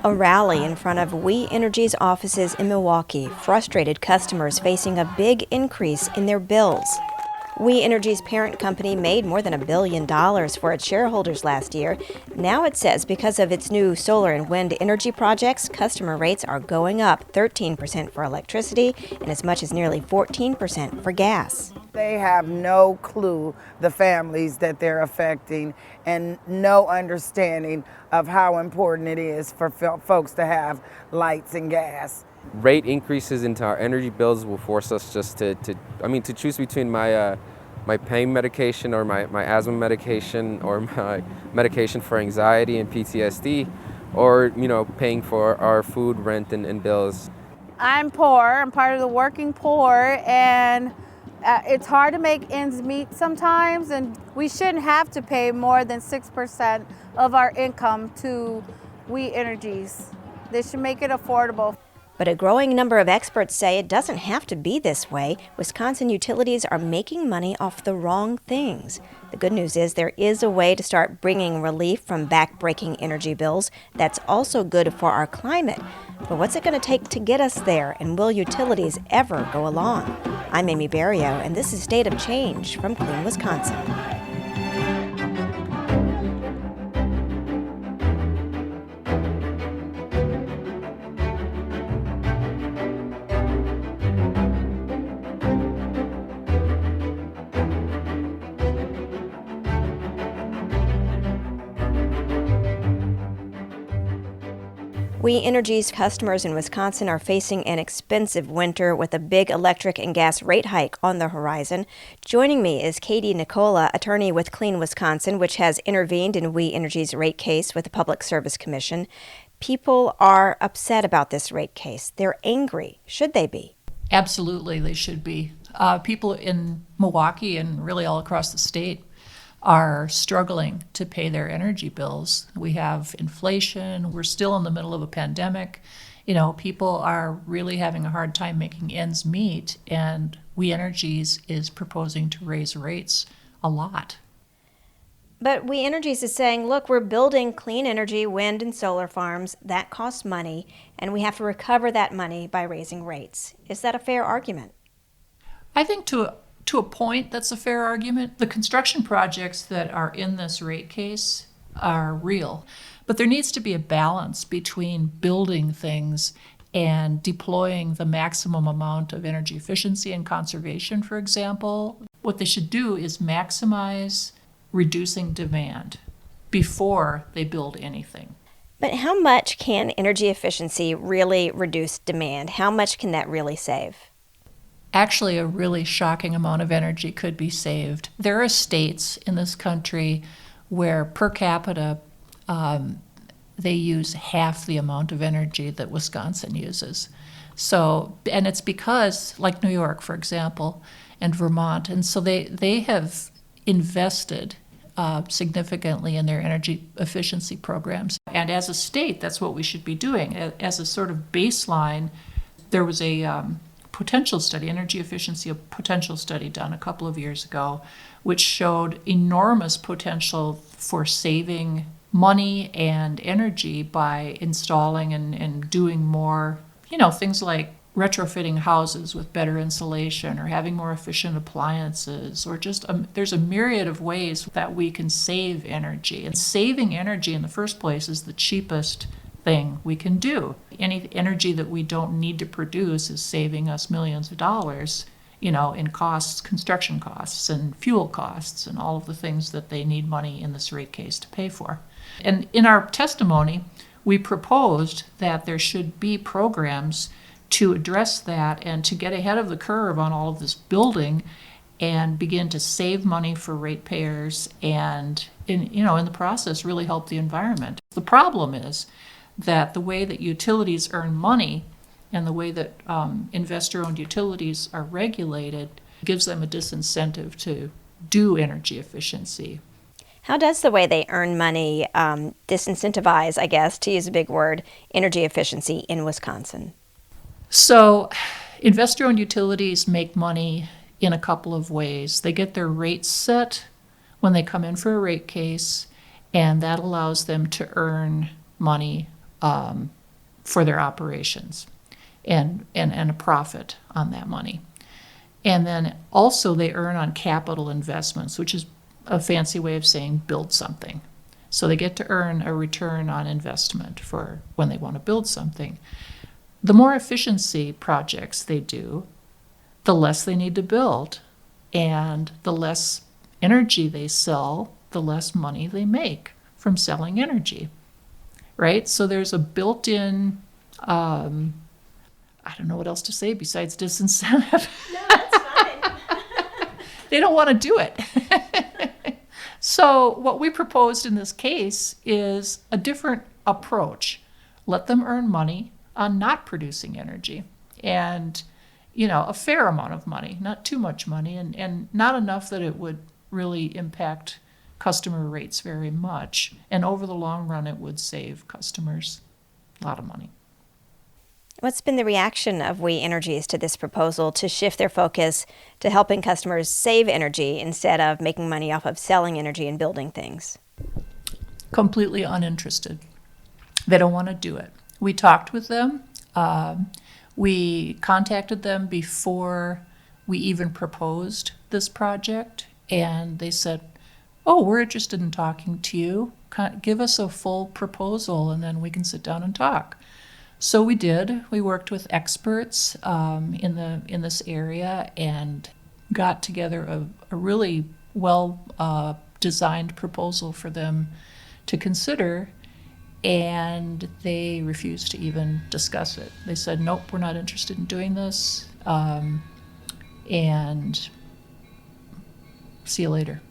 A rally in front of We Energy's offices in Milwaukee frustrated customers facing a big increase in their bills. We Energy's parent company made more than $1 billion for its shareholders last year. Now it says because of its new solar and wind energy projects, customer rates are going up 13% for electricity and as much as nearly 14% for gas. They have no clue, the families that they're affecting, and no understanding of how important it is for folks to have lights and gas. Rate increases into our energy bills will force us just to choose between my pain medication or my asthma medication or my medication for anxiety and PTSD, or paying for our food, rent, and bills. I'm poor. I'm part of the working poor, and it's hard to make ends meet sometimes, and we shouldn't have to pay more than 6% of our income to We Energies. They should make it affordable. But a growing number of experts say it doesn't have to be this way. Wisconsin utilities are making money off the wrong things. The good news is there is a way to start bringing relief from back-breaking energy bills that's also good for our climate. But what's it going to take to get us there, and will utilities ever go along? I'm Amy Barrio, and this is State of Change from Clean Wisconsin. We Energy's customers in Wisconsin are facing an expensive winter with a big electric and gas rate hike on the horizon. Joining me is Katie Nekola, attorney with Clean Wisconsin, which has intervened in We Energy's rate case with the Public Service Commission. People are upset about this rate case. They're angry. Should they be? Absolutely, they should be. People in Milwaukee and really all across the state are struggling to pay their energy bills. We have inflation. We're still in the middle of a pandemic. People are really having a hard time making ends meet, and We Energies is proposing to raise rates a lot. But We Energies is saying, look, we're building clean energy, wind and solar farms. That costs money, and we have to recover that money by raising rates. Is that a fair argument? I think to a point, that's a fair argument. The construction projects that are in this rate case are real, but there needs to be a balance between building things and deploying the maximum amount of energy efficiency and conservation, for example. What they should do is maximize reducing demand before they build anything. But how much can energy efficiency really reduce demand? How much can that really save? Actually, a really shocking amount of energy could be saved. There are states in this country where per capita they use half the amount of energy that Wisconsin uses. And it's because, like New York, for example, and Vermont, and so they have invested significantly in their energy efficiency programs. And as a state, that's what we should be doing. As a sort of baseline, there was a potential study, energy efficiency, a potential study done a couple of years ago, which showed enormous potential for saving money and energy by installing and doing more, things like retrofitting houses with better insulation or having more efficient appliances, or just there's a myriad of ways that we can save energy. And saving energy in the first place is the cheapest thing we can do. Any energy that we don't need to produce is saving us millions of dollars, in costs, construction costs and fuel costs and all of the things that they need money in this rate case to pay for. And in our testimony, we proposed that there should be programs to address that and to get ahead of the curve on all of this building and begin to save money for ratepayers and, in the process, really help the environment. The problem is that the way that utilities earn money and the way that investor-owned utilities are regulated gives them a disincentive to do energy efficiency. How does the way they earn money disincentivize, I guess, to use a big word, energy efficiency in Wisconsin? So investor-owned utilities make money in a couple of ways. They get their rates set when they come in for a rate case, and that allows them to earn money for their operations and a profit on that money. And then also they earn on capital investments, which is a fancy way of saying build something. So they get to earn a return on investment for when they want to build something. The more efficiency projects they do, the less they need to build. And the less energy they sell, the less money they make from selling energy, right? So there's a built-in, I don't know what else to say besides disincentive. No, that's fine. They don't want to do it. So what we proposed in this case is a different approach. Let them earn money on not producing energy, and a fair amount of money, not too much money, and not enough that it would really impact customer rates very much. And over the long run, it would save customers a lot of money. What's been the reaction of We Energies to this proposal to shift their focus to helping customers save energy instead of making money off of selling energy and building things? Completely uninterested. They don't want to do it. We talked with them. We contacted them before we even proposed this project, and they said, "Oh, we're interested in talking to you. Give us a full proposal, and then we can sit down and talk." So we did. We worked with experts in this area and got together a really well designed proposal for them to consider, and they refused to even discuss it. They said, "Nope, we're not interested in doing this, and see you later."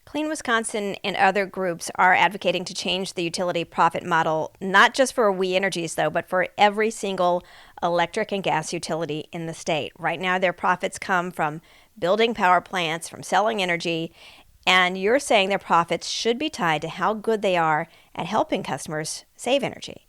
Clean Wisconsin and other groups are advocating to change the utility profit model, not just for We Energies, though, but for every single electric and gas utility in the state. Right now, their profits come from building power plants, from selling energy, and you're saying their profits should be tied to how good they are at helping customers save energy.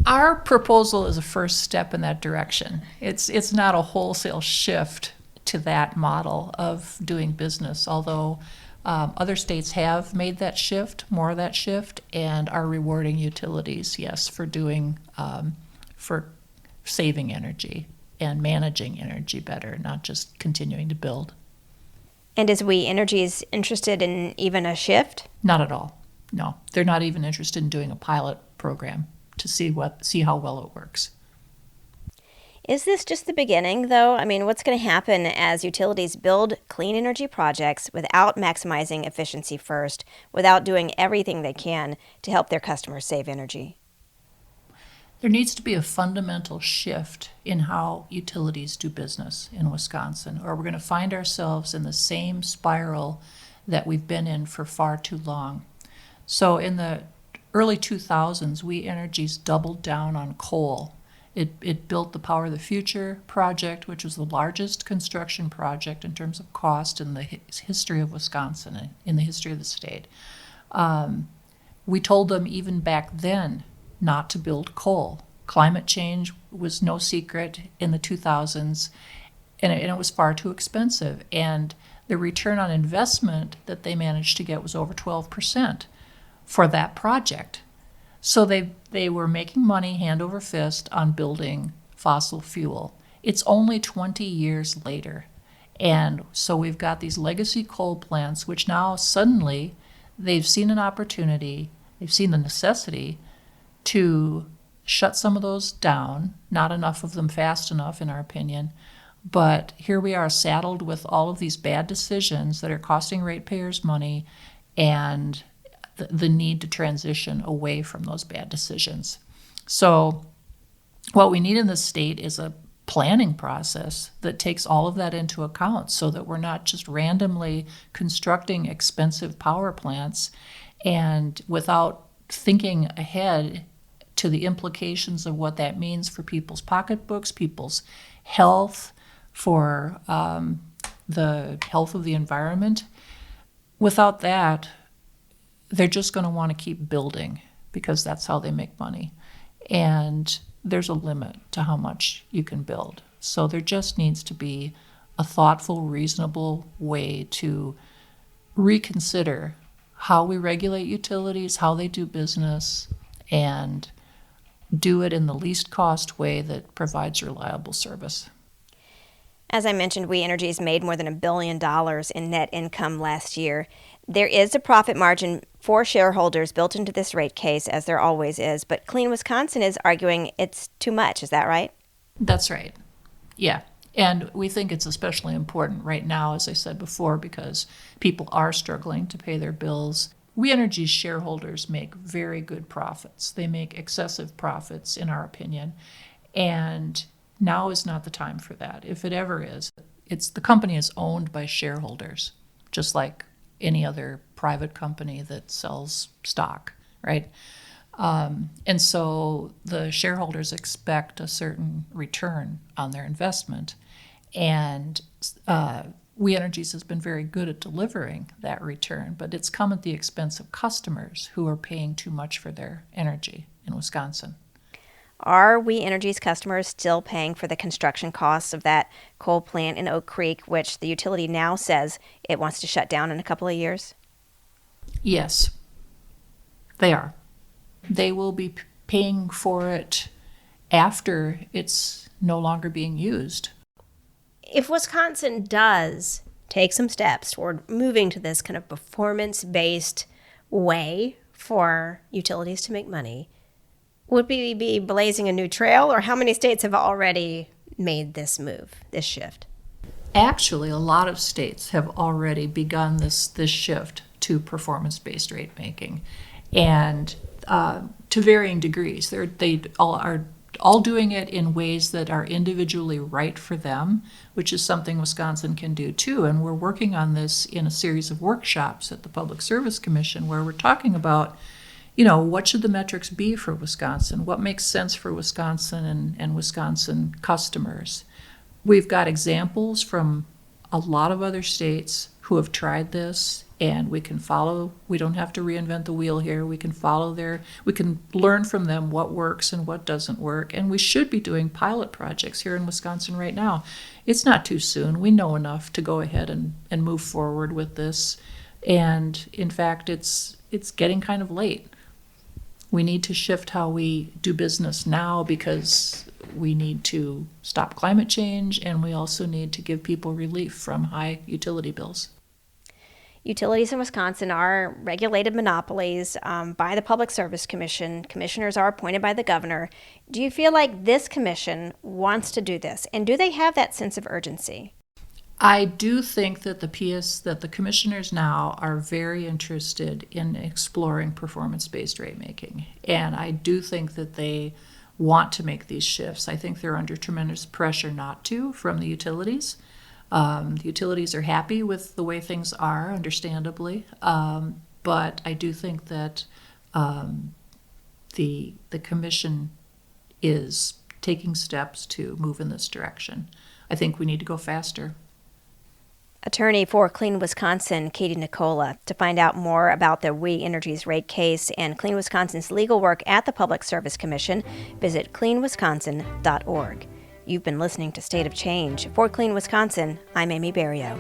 Our proposal is a first step in that direction. It's not a wholesale shift to that model of doing business, although other states have made that shift, more of that shift, and are rewarding utilities, yes, for saving energy and managing energy better, not just continuing to build. And is We Energies interested in even a shift? Not at all. No, they're not even interested in doing a pilot program to see how well it works. Is this just the beginning, though? I mean, what's going to happen as utilities build clean energy projects without maximizing efficiency first, without doing everything they can to help their customers save energy? There needs to be a fundamental shift in how utilities do business in Wisconsin, or we're going to find ourselves in the same spiral that we've been in for far too long. So in the early 2000s, We Energies doubled down on coal. It built the Power of the Future project, which was the largest construction project in terms of cost in the history of Wisconsin, in the history of the state. We told them even back then not to build coal. Climate change was no secret in the 2000s, and it was far too expensive. And the return on investment that they managed to get was over 12% for that project. So they were making money hand over fist on building fossil fuel. It's only 20 years later. And so we've got these legacy coal plants, which now suddenly they've seen an opportunity, they've seen the necessity to shut some of those down, not enough of them fast enough in our opinion. But here we are saddled with all of these bad decisions that are costing ratepayers money and the need to transition away from those bad decisions. So what we need in this state is a planning process that takes all of that into account so that we're not just randomly constructing expensive power plants and without thinking ahead to the implications of what that means for people's pocketbooks, people's health, for the health of the environment. Without that, they're just going to want to keep building because that's how they make money. And there's a limit to how much you can build. So there just needs to be a thoughtful, reasonable way to reconsider how we regulate utilities, how they do business, and do it in the least cost way that provides reliable service. As I mentioned, We Energies made more than $1 billion in net income last year. There is a profit margin for shareholders built into this rate case, as there always is, but Clean Wisconsin is arguing it's too much. Is that right? That's right. Yeah. And we think it's especially important right now, as I said before, because people are struggling to pay their bills. We Energy's shareholders make very good profits. They make excessive profits, in our opinion. And now is not the time for that. If it ever is, the company is owned by shareholders, just like any other private company that sells stock, right? And so the shareholders expect a certain return on their investment. And We Energies has been very good at delivering that return, but it's come at the expense of customers who are paying too much for their energy in Wisconsin. Are We Energies customers still paying for the construction costs of that coal plant in Oak Creek, which the utility now says it wants to shut down in a couple of years? Yes, they are. They will be paying for it after it's no longer being used. If Wisconsin does take some steps toward moving to this kind of performance-based way for utilities to make money, would we be blazing a new trail, or how many states have already made this move, this shift? Actually, a lot of states have already begun this shift to performance-based rate making, and to varying degrees. They all are doing it in ways that are individually right for them, which is something Wisconsin can do too. And we're working on this in a series of workshops at the Public Service Commission, where we're talking about, what should the metrics be for Wisconsin? What makes sense for Wisconsin and Wisconsin customers? We've got examples from a lot of other states who have tried this, and we can follow. We don't have to reinvent the wheel here. We can we can learn from them what works and what doesn't work. And we should be doing pilot projects here in Wisconsin right now. It's not too soon. We know enough to go ahead and move forward with this. And in fact, it's getting kind of late. We need to shift how we do business now, because we need to stop climate change, and we also need to give people relief from high utility bills. Utilities in Wisconsin are regulated monopolies by the Public Service Commission. Commissioners are appointed by the governor. Do you feel like this commission wants to do this? And do they have that sense of urgency? I do think that the commissioners now are very interested in exploring performance-based rate making. And I do think that they want to make these shifts. I think they're under tremendous pressure not to from the utilities. The utilities are happy with the way things are, understandably, but I do think that the commission is taking steps to move in this direction. I think we need to go faster. Attorney for Clean Wisconsin, Katie Nekola. To find out more about the We Energies rate case and Clean Wisconsin's legal work at the Public Service Commission, visit cleanwisconsin.org. You've been listening to State of Change. For Clean Wisconsin, I'm Amy Berrio.